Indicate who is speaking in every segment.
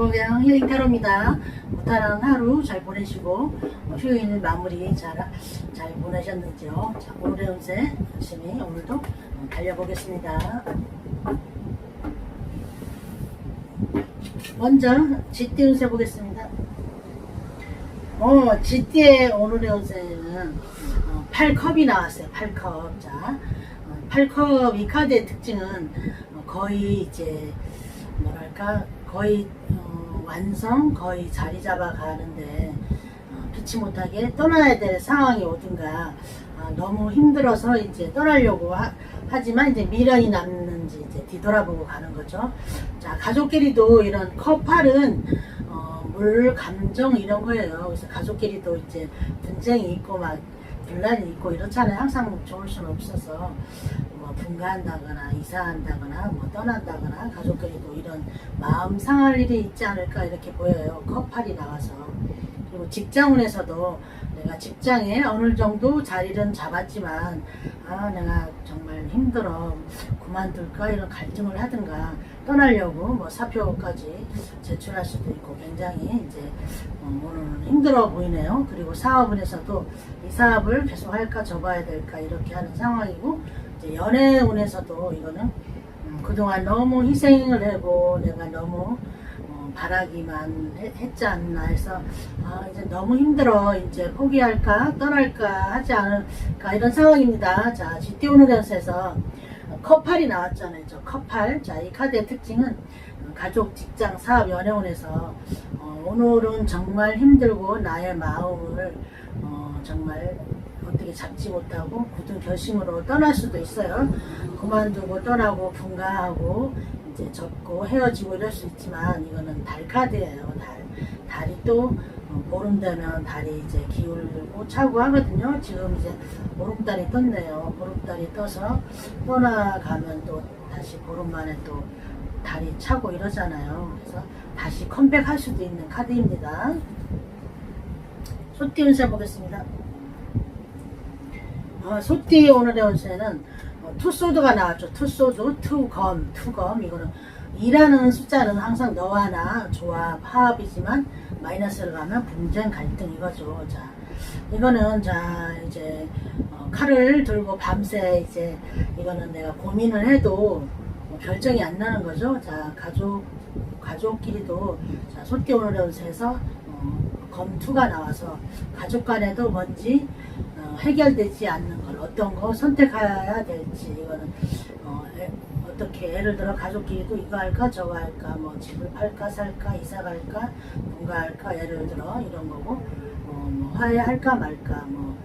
Speaker 1: 정보경 힐링 타로입니다. 무탈한 하루 잘 보내시고 휴일 마무리 잘 보내셨는지요. 자, 오늘의 운세 열심히 오늘도 달려보겠습니다. 먼저 쥐띠 운세 보겠습니다. 쥐띠의 오늘의 운세는 8컵이 나왔어요. 8컵. 자, 8컵 이 카드의 특징은 거의 이제 뭐랄까 거의 완성 거의 자리 잡아 가는데 피치 못하게 떠나야 될 상황이 오든가 너무 힘들어서 이제 떠나려고 하지만 이제 미련이 남는지 이제 뒤돌아보고 가는 거죠. 자, 가족끼리도 이런 컵8은 물, 감정 이런 거예요. 그래서 가족끼리도 이제 분쟁이 있고 막 분란이 있고 이렇잖아요. 항상 좋을 수는 없어서 뭐 분가한다거나 이사한다거나 뭐 떠난다거나 가족끼리도 이런 마음 상할 일이 있지 않을까 이렇게 보여요. 컵8이 나와서. 그리고 직장운에서도 내가 직장에 어느 정도 자리는 잡았지만 내가 정말 힘들어 그만둘까 이런 갈등을 하든가 떠나려고 뭐 사표까지 제출할 수도 있고 굉장히 이제 오늘은 힘들어 보이네요. 그리고 사업운에서도 이 사업을 계속 할까 접어야 될까 이렇게 하는 상황이고 이제 연애운에서도 이거는 그동안 너무 희생을 하고 내가 너무 바라기만 했지 않나 해서 이제 너무 힘들어 이제 포기할까 떠날까 하지 않을까 이런 상황입니다. 자, 쥐띠 오늘의 운세에서 컵8이 나왔잖아요. 저 컵8. 자, 이 카드의 특징은 가족, 직장, 사업, 연애운에서 오늘은 정말 힘들고 나의 마음을 정말 어떻게 잡지 못하고 굳은 결심으로 떠날 수도 있어요. 그만두고 떠나고 분가하고 이제 접고 헤어지고 이럴 수 있지만 이거는 달 카드예요. 달이 또 보름 되면 달이 이제 기울고 차고 하거든요. 지금 이제 보름달이 떴네요. 보름달이 떠서 떠나가면 또 다시 보름 만에 또 달이 차고 이러잖아요. 그래서 다시 컴백할 수도 있는 카드입니다. 소띠 운세 보겠습니다. 소띠 오늘의 운세는 투소드가 나왔죠. 투소드, 투검. 이거는 2라는 숫자는 항상 너와 나 조합, 화합이지만 마이너스를 가면 분쟁, 갈등 이거죠. 자, 이거는 자 이제 칼을 들고 밤새 이제 이거는 내가 고민을 해도 결정이 안 나는 거죠. 자, 가족끼리도 자, 소띠 오늘의 운세에서 검투가 나와서 가족 간에도 뭔지 해결되지 않는 걸 어떤 거 선택해야 될지 이거는 어떻게 예를 들어 가족끼리도 이거 할까 저거 할까 뭐 집을 팔까 살까 이사 갈까 분가할까 예를 들어 이런 거고 뭐 화해할까 말까 뭐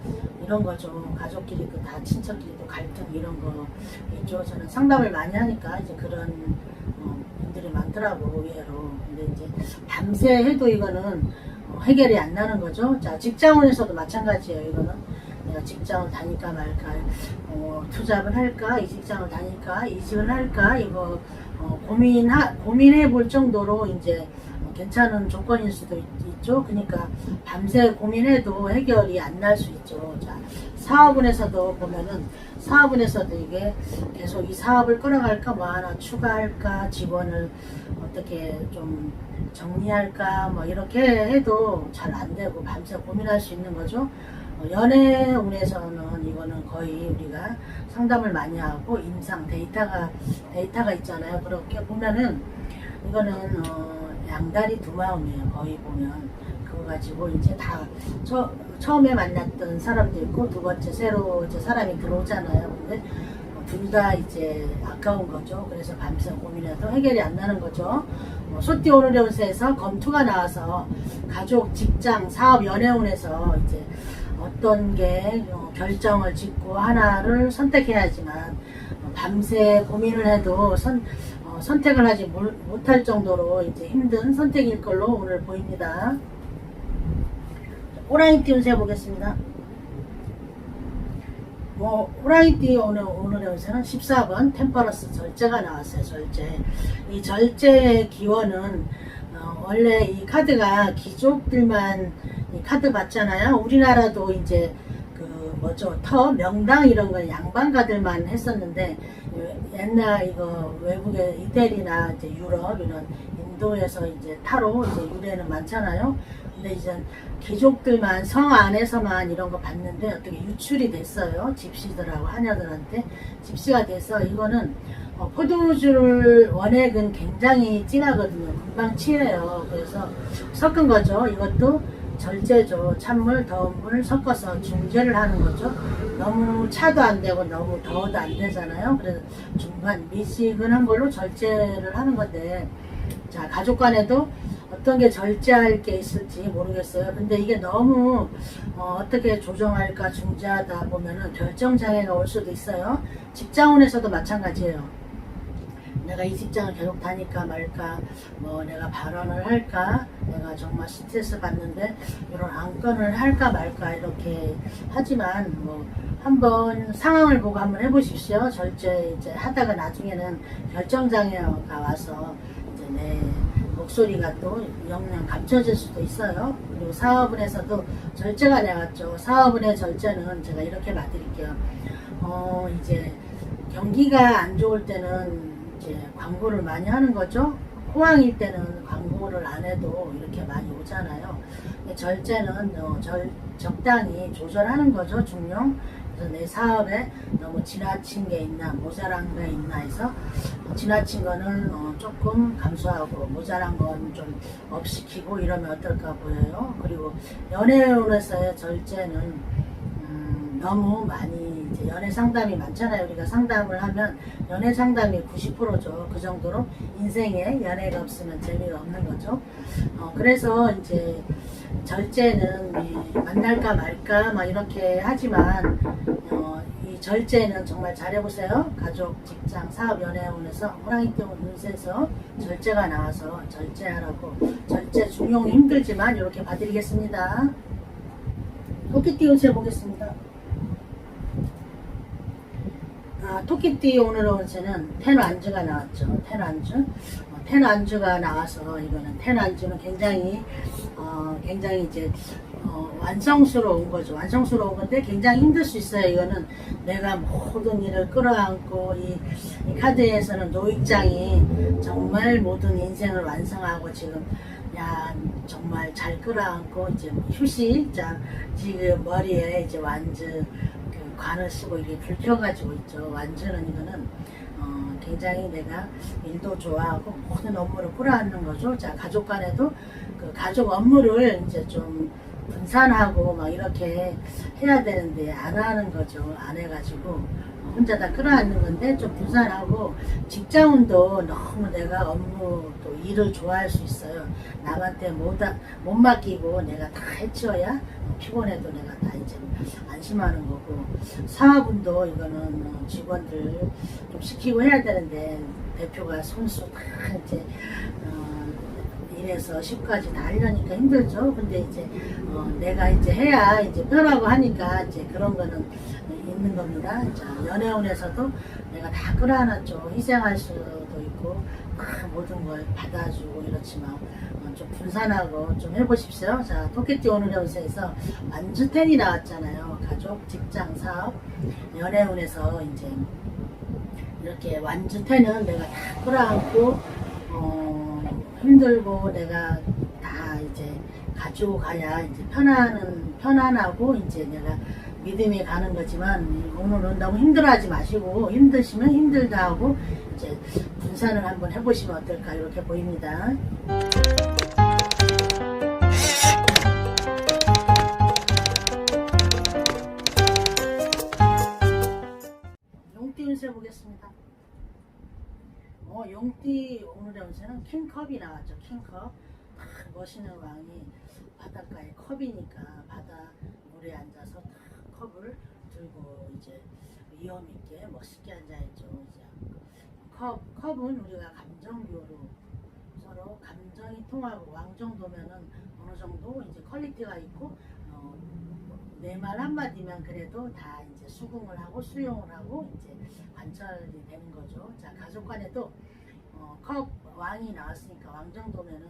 Speaker 1: 이런 거죠. 가족끼리도 다 친척끼리도 갈등 이런 거 있죠. 저는 상담을 많이 하니까 이제 그런 분들이 많더라고 의외로. 근데 이제 밤새 해도 이거는 해결이 안 나는 거죠. 자, 직장운에서도 마찬가지예요. 이거는 내가 직장을 다닐까 말까 투잡을 할까 이 직장을 다닐까 이직을 할까 이거 고민해 볼 정도로 이제 괜찮은 조건일 수도 있죠. 그러니까 밤새 고민해도 해결이 안 날 수 있죠. 자, 사업운에서도 보면은 사업운에서도 이게 계속 이 사업을 끌어갈까 뭐 하나 추가할까 직원을 어떻게 좀 정리할까 뭐 이렇게 해도 잘 안 되고 밤새 고민할 수 있는 거죠. 연애운에서는 이거는 거의 우리가 상담을 많이 하고 임상 데이터가 있잖아요. 그렇게 보면은 이거는 양다리 두 마음이에요. 거의 보면 그거 가지고 이제 다 처음에 만났던 사람도 있고 두 번째 새로 이제 사람이 들어오잖아요. 근데 둘 다 이제 아까운 거죠. 그래서 밤새 고민해도 해결이 안 나는 거죠. 소띠 오늘의 운세에서 검투가 나와서 가족, 직장, 사업, 연애운에서 이제 어떤 게 결정을 짓고 하나를 선택해야지만 밤새 고민을 해도 선택을 하지 못할 정도로 이제 힘든 선택일 걸로 오늘 보입니다. 호랑이띠 운세 보겠습니다. 호랑이띠 오늘의 운세는 14번 템퍼러스 절제가 나왔어요. 절제. 이 절제의 기원은 원래 이 카드가 귀족들만 이 카드 받잖아요. 우리나라도 이제 그 뭐죠? 터, 명당 이런 건 양반가들만 했었는데 옛날 이거 외국의 이태리나 이제 유럽 이런 인도에서 이제 타로 이제 유래는 많잖아요. 근데 이제 귀족들만 성 안에서만 이런 거 봤는데 어떻게 유출이 됐어요. 집시들하고 하녀들한테 집시가 돼서 이거는 포도주를 원액은 굉장히 진하거든요. 금방 취해요. 그래서 섞은 거죠. 이것도 절제죠. 찬물, 더운 물 섞어서 중재를 하는 거죠. 너무 차도 안 되고 너무 더워도 안 되잖아요. 그래서 중간 미지근한 걸로 절제를 하는 건데, 자, 가족 간에도 어떤 게 절제할 게 있을지 모르겠어요. 근데 이게 너무 어떻게 조정할까 중재하다 보면은 결정장애가 올 수도 있어요. 직장원에서도 마찬가지예요. 내가 이 직장을 계속 다닐까 말까, 뭐 내가 발언을 할까, 내가 정말 스트레스 받는데 이런 안건을 할까 말까 이렇게 하지만 뭐 한번 상황을 보고 한번 해보십시오. 절제 이제 하다가 나중에는 결정장애가 와서 이제 내 목소리가 또 영영 감춰질 수도 있어요. 그리고 사업은에서도 절제가 나왔죠. 사업은의 절제는 제가 이렇게 봐드릴게요. 이제 경기가 안 좋을 때는 이제 광고를 많이 하는 거죠. 호황일 때는 광고를 안 해도 이렇게 많이 오잖아요. 절제는 적당히 조절하는 거죠. 중용. 그래서 내 사업에 너무 지나친 게 있나 모자란 게 있나 해서 지나친 거는 조금 감소하고 모자란 건 좀 업시키고 이러면 어떨까 보여요. 그리고 연애운에서의 절제는 너무 많이 이제 연애 상담이 많잖아요. 우리가 상담을 하면 연애 상담이 90%죠. 그 정도로 인생에 연애가 없으면 재미가 없는 거죠. 그래서 이제 절제는 만날까 말까 막 이렇게 하지만 이 절제는 정말 잘해보세요. 가족, 직장, 사업, 연애운에서 호랑이띠 운세에서 절제가 나와서 절제하라고. 절제 중용이 힘들지만 이렇게 봐드리겠습니다. 토끼띠 운세 보겠습니다. 토끼띠 오늘 운세는 텐완주가 나왔죠. 텐완주. 텐완주가 나와서 이거는 텐완주는 굉장히 이제 완성스러운 거죠. 완성스러운 건데 굉장히 힘들 수 있어요. 이거는 내가 모든 일을 끌어안고 이 카드에서는 노익장이 정말 모든 인생을 완성하고 지금 정말 잘 끌어안고 이제 휴식. 자, 지금 머리에 이제 완주 관을 쓰고 이게 불 켜가지고 있죠. 완주는 이거는 굉장히 내가 일도 좋아하고 모든 업무를 끌어안는 거죠. 자, 가족 간에도 그 가족 업무를 이제 좀 분산하고 막 이렇게 해야 되는데 안 하는 거죠. 안 해가지고 혼자 다 끌어안는 건데 좀 분산하고 직장운도 너무 내가 업무 또 일을 좋아할 수 있어요. 남한테 못 맡기고 내가 다 해치워야 피곤해도 내가 다 이제 안심하는 거고, 사업운도 이거는 직원들 좀 시키고 해야 되는데 대표가 손수 다 이제 1에서 10까지 다 하려니까 힘들죠. 근데 이제 내가 이제 해야 이제 편하고 하니까 이제 그런 거는 있는 겁니다. 자, 연애운에서도 내가 다 끌어안았죠. 희생할 수도 있고 모든 걸 받아주고 이렇지만 좀 분산하고 좀 해보십시오. 자, 토끼띠 오늘의 운세에서 완주텐이 나왔잖아요. 가족, 직장, 사업, 연애운에서 이제 이렇게 완주텐은 내가 다 끌어안고 힘들고 내가 다 이제 가지고 가야 이제 편안하고 이제 내가 믿음이 가는 거지만 오늘은 너무 힘들어하지 마시고 힘드시면 힘들다 하고 이제 분산을 한번 해보시면 어떨까 이렇게 보입니다. 용띠 운세 보겠습니다. 용띠 오늘의 운세는 킹컵이 나왔죠. 킹컵. 멋있는 왕이 바닷가에 컵이니까 바다 물에 앉아서 컵을 들고 이제 위험 있게 멋있게 앉아있죠. 이제 컵은 우리가 감정교류 서로 감정이 통하고 왕 정도면은 어느 정도 이제 퀄리티가 있고 내 말 한마디면 그래도 다 이제 수긍을 하고 수용을 하고 이제 관찰이 되는 거죠. 자, 가족 간에도 컵 왕이 나왔으니까 왕 정도면은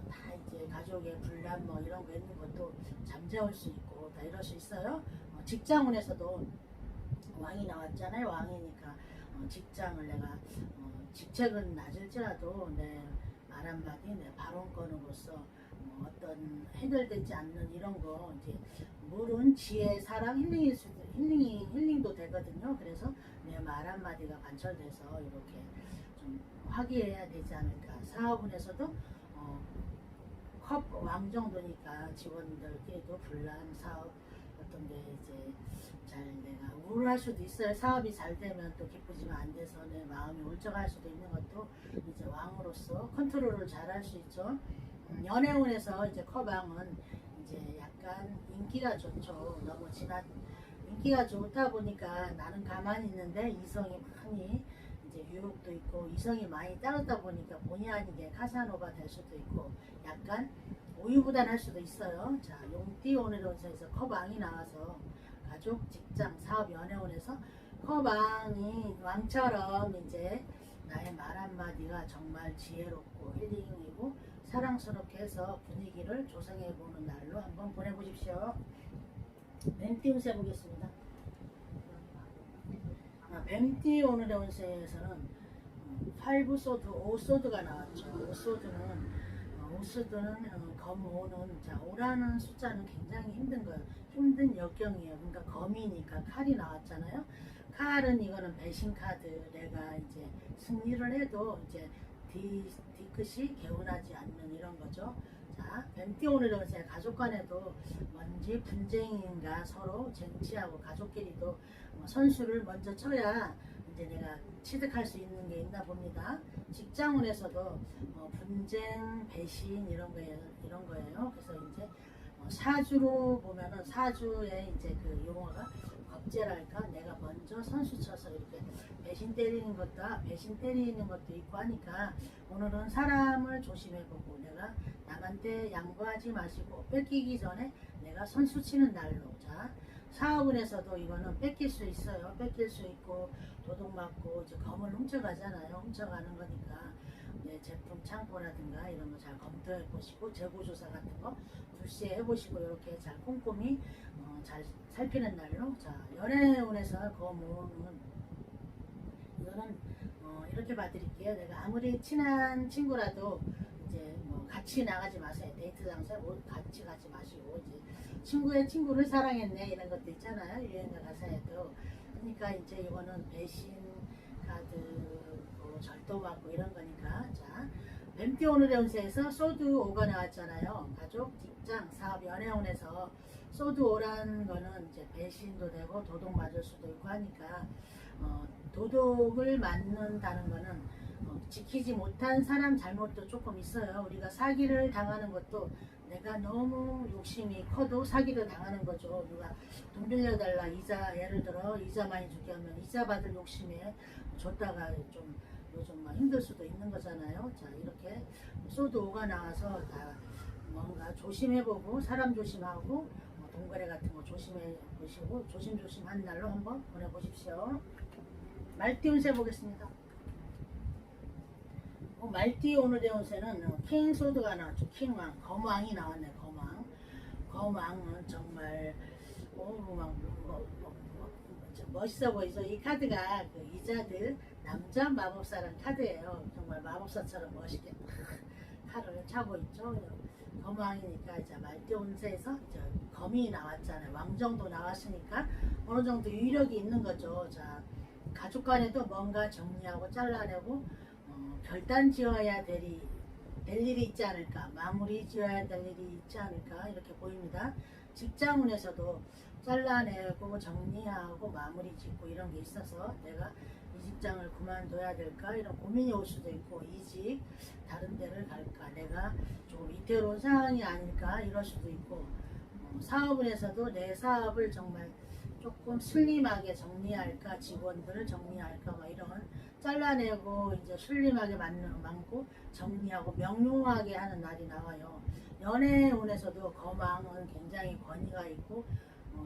Speaker 1: 다 이제 가족의 분란 뭐 이런 거 있는 것도 잠재울 수 있고 다 이럴 수 있어요. 직장운에서도 왕이 나왔잖아요. 왕이니까 직장을 내가 직책은 낮을지라도 내 말 한마디 내 발언권으로서 어떤 해결되지 않는 이런 거 이제 물은 지혜, 사랑, 힐링일 수도 힐링도 되거든요. 그래서 내 말 한마디가 관철돼서 이렇게 좀 화기해야 되지 않을까. 사업운에서도 컵 왕 정도니까 직원들끼리도 분란 사업 어떤 게 이제 잘 내가 우울할 수도 있어요. 사업이 잘 되면 또 기쁘지만 안 돼서 내 마음이 울적할 수도 있는 것도 이제 왕으로서 컨트롤을 잘 할 수 있죠. 연애운에서 이제 컵왕은 이제 약간 인기가 좋죠. 너무 진한 인기가 좋다 보니까 나는 가만히 있는데 이성이 많이 이제 유혹도 있고 이성이 많이 따르다 보니까 본의 아니게 카사노바 될 수도 있고 약간 우유부단할 수도 있어요. 자, 용띠 오늘의 운세에서 컵왕이 나와서 가족, 직장, 사업, 연애운에서 컵왕이 왕처럼 이제 나의 말 한마디가 정말 지혜롭고 힐링이고 사랑스럽게 해서 분위기를 조성해보는 날로 한번 보내보십시오. 뱀띠 운세 보겠습니다. 뱀띠 오늘의 운세에서는 5 소드, 5 소드가 나왔죠. 5 소드는 검5는 자 5라는 숫자는 굉장히 힘든 거예요. 힘든 역경이에요. 그러니까 검이니까 칼이 나왔잖아요. 칼은 이거는 배신 카드. 내가 이제 승리를 해도 이제 뒤끝이 개운하지 않는 이런 거죠. 자, 뱀띠 오늘의 운세 가족 간에도 뭔지 분쟁인가 서로 쟁취하고 가족끼리도 선수를 먼저 쳐야 이제 내가 취득할 수 있는 게 있나 봅니다. 직장운에서도 분쟁, 배신 이런 거예요. 그래서 이제 사주로 보면은 사주의 이제 그 용어가 겁재랄까 내가 먼저 선수 쳐서 이렇게 배신 때리는 것도 있고 하니까 오늘은 사람을 조심해보고 내가 남한테 양보하지 마시고 뺏기기 전에 내가 선수 치는 날로. 자, 사업운에서도 이거는 뺏길 수 있어요. 뺏길 수 있고 도둑맞고 이제 검을 훔쳐가잖아요. 훔쳐가는 거니까 내 제품 창고라든가 이런 거 잘 검토해 보시고 재고조사 같은 거 불시해 보시고 이렇게 잘 꼼꼼히 잘 살피는 날로. 자, 연애운에서 검은 이거는 이렇게 봐드릴게요. 내가 아무리 친한 친구라도 이제 같이 나가지 마세요. 데이트 장소에 같이 가지 마시고 이제 친구의 친구를 사랑했네 이런 것도 있잖아요. 여행을 가서 해도. 그러니까 이제 이거는 배신 카드 절도받고 이런 거니까. 자, 뱀띠 오늘의 운세에서 소드 5가 나왔잖아요. 가족, 직장, 사업, 연애운에서 소드 5라는 거는 이제 배신도 되고 도둑 맞을 수도 있고 하니까 도둑을 맞는다는 거는 지키지 못한 사람 잘못도 조금 있어요. 우리가 사기를 당하는 것도 내가 너무 욕심이 커도 사기를 당하는 거죠. 누가 돈 빌려달라 이자 예를 들어 이자 많이 주게 하면 이자 받을 욕심에 줬다가 좀 요즘 막 힘들 수도 있는 거잖아요. 자, 이렇게 소드 5가 나와서 다 뭔가 조심해보고 사람 조심하고 동거래 같은 거 조심해 보시고 조심조심 한 날로 한번 보내보십시오. 말띠 운세 보겠습니다. 말띠 오늘의 운세는 킹 소드가 나왔죠. 킹왕, 검왕이 나왔네. 검왕은 정말 멋있어 보이죠. 이 카드가 그 이자들 남자 마법사라는 카드예요. 정말 마법사처럼 멋있게 칼을 차고 있죠. 검왕이니까 이제 말띠 운세에서 이제 검이 나왔잖아요. 왕정도 나왔으니까 어느 정도 위력이 있는 거죠. 자, 가족 간에도 뭔가 정리하고 잘라내고 결단 지어야 될 일이 있지 않을까, 마무리 지어야 될 일이 있지 않을까 이렇게 보입니다. 직장운에서도 잘라내고 정리하고 마무리 짓고 이런 게 있어서 내가 이 직장을 그만둬야 될까 이런 고민이 올 수도 있고 이직 다른 데를 갈까 내가 조금 이태로운 상황이 아닐까 이럴 수도 있고 사업운에서도 내 사업을 정말 조금 슬림하게 정리할까 직원들을 정리할까 막 이런 잘라내고 이제 슬림하게 많고 정리하고 명료하게 하는 날이 나와요. 연애운에서도 검왕은 굉장히 권위가 있고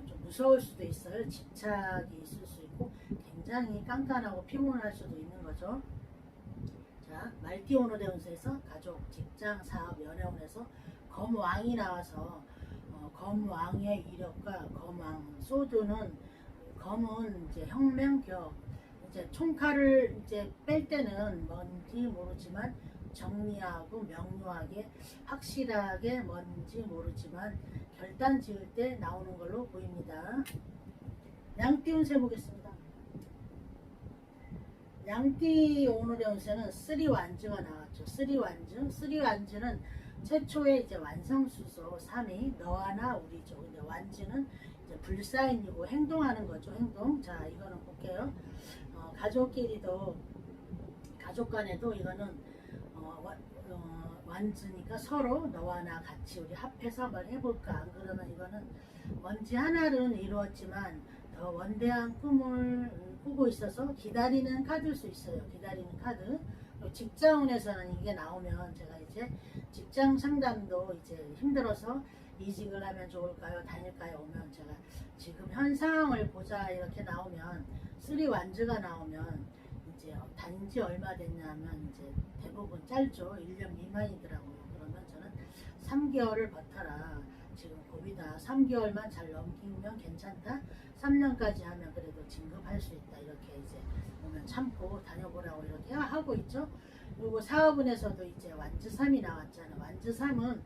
Speaker 1: 좀 무서울 수도 있어요. 집착이 있을 수 있고 굉장히 깐깐하고 피곤할 수도 있는 거죠. 자, 말띠 오늘의 운세에서 가족, 직장, 사업, 연애운에서 검왕이 나와서 검왕의 이력과 검왕 소드는 검은 이제 혁명격 이제 총칼을 이제 뺄 때는 뭔지 모르지만 정리하고 명료하게 확실하게 뭔지 모르지만 결단 지을 때 나오는 걸로 보입니다. 양띠 운세 보겠습니다. 양띠 오늘의 운세는 쓰리완즈가 나왔죠. 쓰리완즈는 최초의 이제 완성수소 3이 너와 나 우리죠. 근데 완즈는 이제 불사인이고 행동하는 거죠. 행동. 자, 이거는 볼게요. 가족끼리도 가족 간에도 이거는 완즈니까 서로 너와 나 같이 우리 합해서 한번 해볼까. 안 그러면 이거는 먼지 하나는 이루었지만 더 원대한 꿈을 꾸고 있어서 기다리는 카드일 수 있어요. 기다리는 카드. 직장운에서는 이게 나오면 제가 이제 직장 상담도 이제 힘들어서 이직을 하면 좋을까요? 다닐까요? 오면 제가 지금 현 상황을 보자 이렇게 나오면 쓰리완즈가 나오면 이제 다닌 지 얼마 됐냐면 이제 대부분 짧죠. 1년 미만이더라고요. 그러면 저는 3개월을 버텨라. 지금 고비다. 3개월만 잘 넘기면 괜찮다. 3년까지 하면 그래도 진급할 수 있다. 이렇게 이제 오면 참고 다녀보라고 이렇게 하고 있죠. 그리고 사업운에서도 이제 완즈 3이 나왔잖아요. 완즈 3은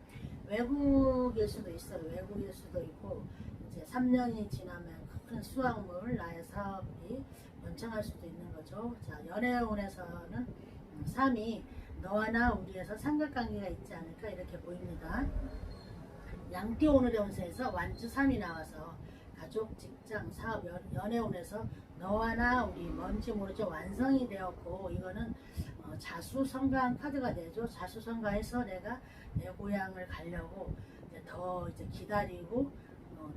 Speaker 1: 외국일 수도 있어요. 외국일 수도 있고 이제 3년이 지나면 큰 수확물 나의 사업이 번창할 수도 있는 거죠. 자, 연애운에서는 3이 너와 나 우리에서 삼각관계가 있지 않을까 이렇게 보입니다. 양띠 오늘의 운세에서 완즈 3이 나와서 가족, 직장, 사업, 연애운에서 너와 나 우리 뭔지 모르죠. 완성이 되었고 이거는 자수성가한 카드가 되죠. 자수성가해서 내가 내 고향을 가려고 더 이제 기다리고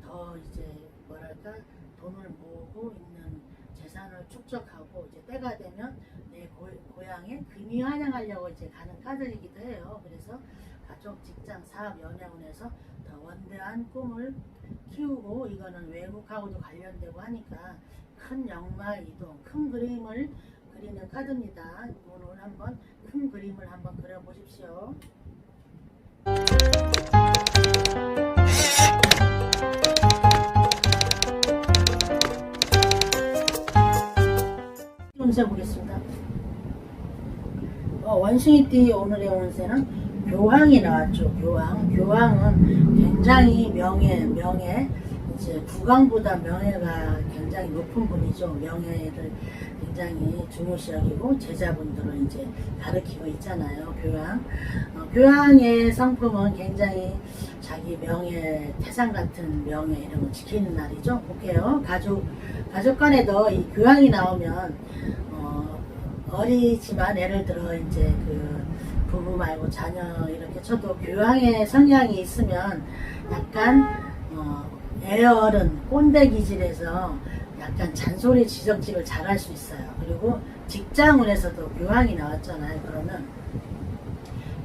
Speaker 1: 더 이제 뭐랄까 돈을 모으고 있는 재산을 축적하고 이제 때가 되면 내 고향에 금이 환영하려고 이제 가는 카드이기도 해요. 그래서 가족, 직장, 사업, 연애운에서 더 원대한 꿈을 키우고 이거는 외국하고도 관련되고 하니까 큰 역마 이동, 큰 그림을 그리는 카드입니다. 오늘 한번 큰 그림을 한번 그려보십시오. 운세 보겠습니다. 원숭이띠 오늘의 운세는 교황이 나왔죠. 교황은 굉장히 명예 이제 국왕보다 명예가 굉장히 높은 분이죠. 명예를 굉장히 중요시 여기고 제자분들을 이제 가르치고 있잖아요. 교황의 성품은 굉장히 자기 명예, 태산 같은 명예 이런 거 지키는 날이죠. 볼게요. 가족 간에도 이 교황이 나오면 어리지만 예를 들어 이제 그 부부 말고 자녀 이렇게 쳐도 교황의 성향이 있으면 약간 애어른 꼰대 기질에서 약간 잔소리 지적질을 잘 할 수 있어요. 그리고 직장운에서도 교황이 나왔잖아요. 그러면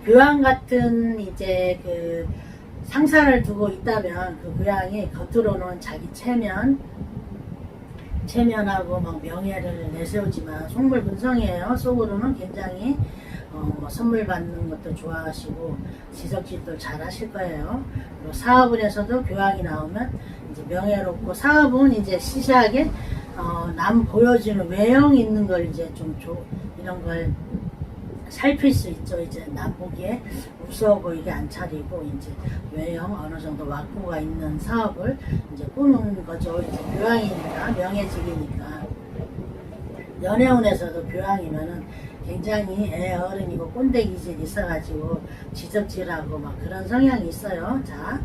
Speaker 1: 교황 같은 이제 그 상사를 두고 있다면 그 교황이 겉으로는 자기 체면하고 막 명예를 내세우지만 속물분성이에요. 속으로는 굉장히 선물 받는 것도 좋아하시고 지적질도 잘 하실 거예요. 그리고 사업운에서도 교황이 나오면 이제 명예롭고 사업은 이제 시시하게 남 보여주는 외형 있는 걸 이제 좀 이런 걸 살필 수 있죠. 이제 남 보기에 무서워 보이게 안 차리고 이제 외형 어느 정도 확보가 있는 사업을 이제 꾸는 거죠. 이제 교황이니까 명예직이니까. 연애운에서도 교황이면은 굉장히 애 어른이고 꼰대 기질이 있어가지고 지적질하고 막 그런 성향이 있어요. 자,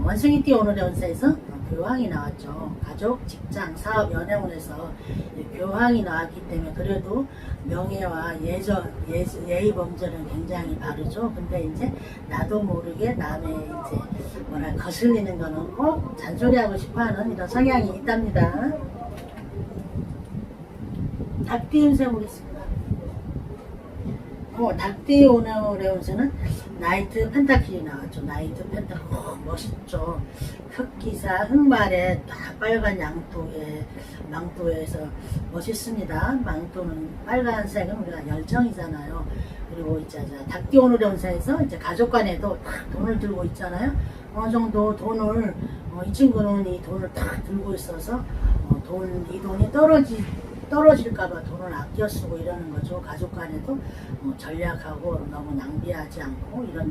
Speaker 1: 원숭이띠 오늘의 운세에서 교황이 나왔죠. 가족, 직장, 사업, 연애운에서 교황이 나왔기 때문에 그래도 명예와 예의 범절은 굉장히 바르죠. 근데 이제 나도 모르게 남의 이제 뭐라 거슬리는 거는 꼭 잔소리하고 싶어하는 이런 성향이 있답니다. 닭띠 운세 보겠습니다. 닭띠 오너레온스는 나이트 펜타킬이 나왔죠. 나이트 펜타킬. 멋있죠. 흑기사, 흑말에 딱 빨간 망토에서 멋있습니다. 망토는 빨간색은 우리가 열정이잖아요. 그리고 이제 닭띠 오너레온스에서 이제 가족 간에도 딱 돈을 들고 있잖아요. 어느 정도 돈을, 이 친구는 이 돈을 딱 들고 있어서, 이 돈이 떨어질까봐 돈을 아껴 쓰고 이러는 거죠. 가족 간에도 전략하고 너무 낭비하지 않고 이런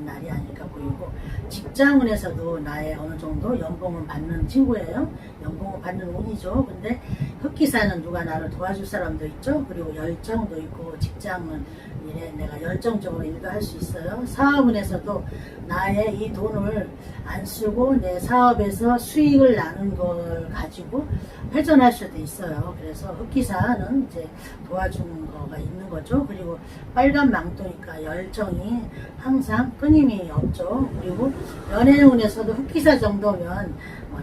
Speaker 1: 날이 아닐까 보이고, 직장운에서도 나의 어느 정도 연봉을 받는 친구예요. 연봉을 받는 운이죠. 근데 흑기사는 누가 나를 도와줄 사람도 있죠. 그리고 열정도 있고, 직장은 일에 내가 열정적으로 일도 할 수 있어요. 사업운에서도 나의 이 돈을 안 쓰고 내 사업에서 수익을 나는 걸 가지고 회전할 수도 있어요. 그래서 흑기사는 이제 도와주는 거가 있는 거죠. 그리고 빨간 망토니까 열정이 항상 끊임이 없죠. 그리고 연애운에서도 흑기사 정도면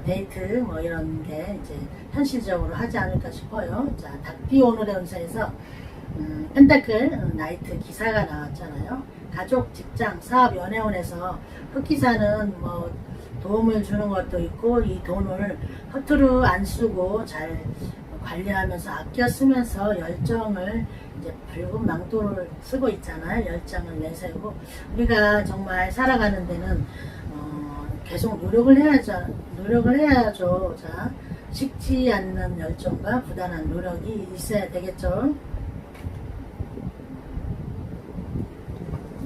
Speaker 1: 데이트 이런 게 이제 현실적으로 하지 않을까 싶어요. 자, 닭띠 오늘의 운세에서 펜타클 나이트 기사가 나왔잖아요. 가족, 직장, 사업, 연애운에서 흑기사는 도움을 주는 것도 있고, 이 돈을 허투루 안 쓰고 잘 관리하면서 아껴 쓰면서 열정을 이제 붉은 망토를 쓰고 있잖아요. 열정을 내세우고, 우리가 정말 살아가는 데는 계속 노력을 해야죠. 자, 식지 않는 열정과 부단한 노력이 있어야 되겠죠.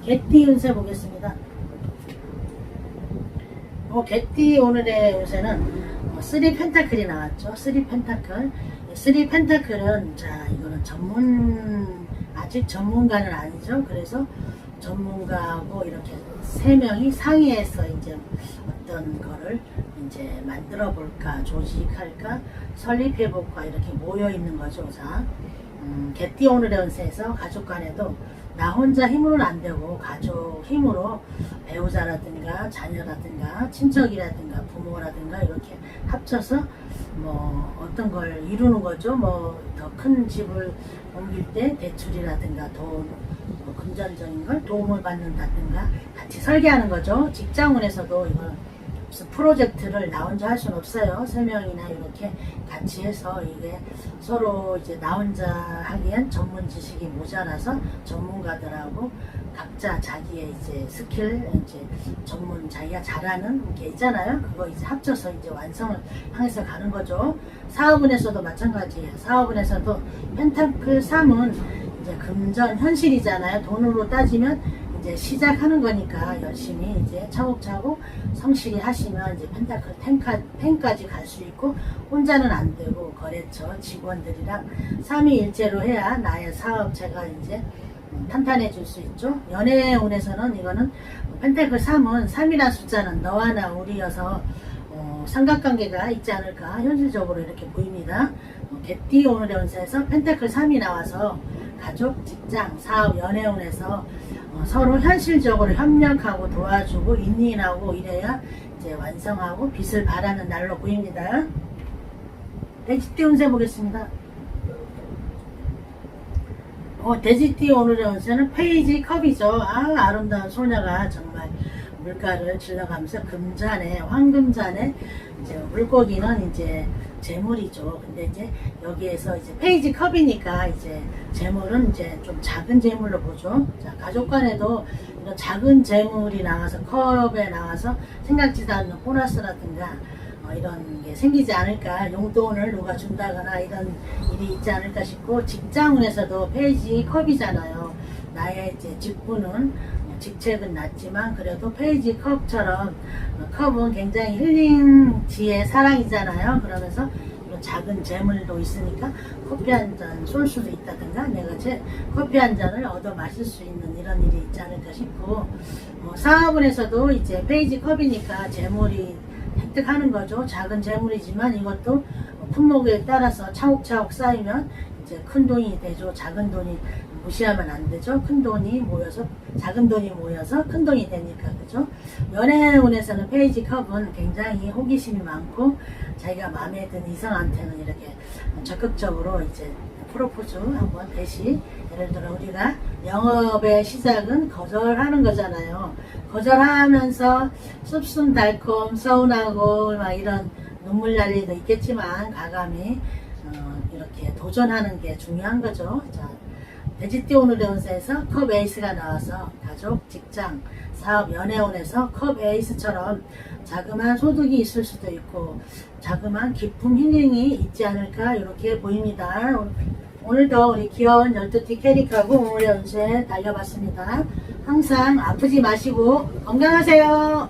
Speaker 1: 개띠 운세 보겠습니다. 개띠 오늘의 운세는 3 펜타클이 나왔죠. 3 펜타클. 3 펜타클은, 자, 이거는 아직 전문가는 아니죠. 그래서 전문가하고 이렇게 3명이 상의해서 이제 어떤 거를 이제 만들어 볼까, 조직할까, 설립해 볼까, 이렇게 모여 있는 거죠. 자, 개띠 오늘의 운세에서 가족 간에도 나 혼자 힘으로는 안 되고 가족 힘으로 배우자라든가 자녀라든가 친척이라든가 부모라든가 이렇게 합쳐서 어떤 걸 이루는 거죠. 더 큰 집을 옮길 때 대출이라든가 돈, 금전적인 걸 도움을 받는다든가 같이 설계하는 거죠. 직장운에서도 이걸 무슨 프로젝트를 나 혼자 할 수는 없어요. 3명이나 이렇게 같이 해서 이게 서로 이제 나 혼자 하기엔 전문 지식이 모자라서 전문가들하고 각자 자기의 이제 스킬, 이제 전문 자기가 잘하는 게 있잖아요. 그거 이제 합쳐서 이제 완성을 향해서 가는 거죠. 사업운에서도 마찬가지예요. 사업운에서도 펜타클 3은 이제 금전 현실이잖아요. 돈으로 따지면 이제 시작하는 거니까 열심히 이제 차곡차곡 성실히 하시면 이제 펜타클 10까지 갈 수 있고, 혼자는 안 되고 거래처 직원들이랑 삼위일체로 해야 나의 사업체가 이제 탄탄해질 수 있죠. 연애운에서는 이거는 펜타클 3은 3이라는 숫자는 너와 나 우리여서 삼각관계가 있지 않을까 현실적으로 이렇게 보입니다. 개띠 오늘의 운세에서 펜타클 3이 나와서 가족, 직장, 사업, 연애운에서 서로 현실적으로 협력하고 도와주고 윈윈하고 이래야 이제 완성하고 빛을 발하는 날로 보입니다. 돼지띠 운세 보겠습니다. 돼지띠 오늘의 운세는 페이지 컵이죠. 아름다운 소녀가 정말 물가를 질러가면서 금잔에, 황금잔에 이제 물고기는 이제 재물이죠. 근데 이제 여기에서 이제 페이지 컵이니까 이제 재물은 이제 좀 작은 재물로 보죠. 자, 가족 간에도 이런 작은 재물이 나와서 컵에 나와서 생각지도 않는 보너스라든가 이런 게 생기지 않을까, 용돈을 누가 준다거나 이런 일이 있지 않을까 싶고, 직장운에서도 페이지 컵이잖아요. 나의 이제 직분은 직책은 낮지만 그래도 페이지 컵처럼 컵은 굉장히 힐링지의 사랑이잖아요. 그러면서 이런 작은 재물도 있으니까 커피 한 잔 쏠 수도 있다든가 내가 커피 한 잔을 얻어 마실 수 있는 이런 일이 있지 않을까 싶고, 사업운에서도 이제 페이지 컵이니까 재물이 획득하는 거죠. 작은 재물이지만 이것도 품목에 따라서 차곡차곡 쌓이면 이제 큰 돈이 되죠. 작은 돈이 무시하면 안 되죠. 큰 돈이 모여서 작은 돈이 모여서 큰 돈이 되니까 그죠. 연애운에서는 페이지 컵은 굉장히 호기심이 많고 자기가 마음에 든 이성한테는 이렇게 적극적으로 이제 프로포즈 한번 대시, 예를 들어 우리가 영업의 시작은 거절하는 거잖아요. 거절하면서 씁쓸달콤 서운하고 막 이런 눈물 날 일도 있겠지만 과감히 이렇게 도전하는 게 중요한 거죠. 자, 돼지띠 오늘의 운세에서 컵 에이스가 나와서 가족, 직장, 사업, 연애운에서 컵 에이스처럼 자그마한 소득이 있을 수도 있고 자그마한 기쁨, 힐링이 있지 않을까 이렇게 보입니다. 오늘도 우리 귀여운 12띠 캐릭하고 오늘의 운세 달려봤습니다. 항상 아프지 마시고 건강하세요.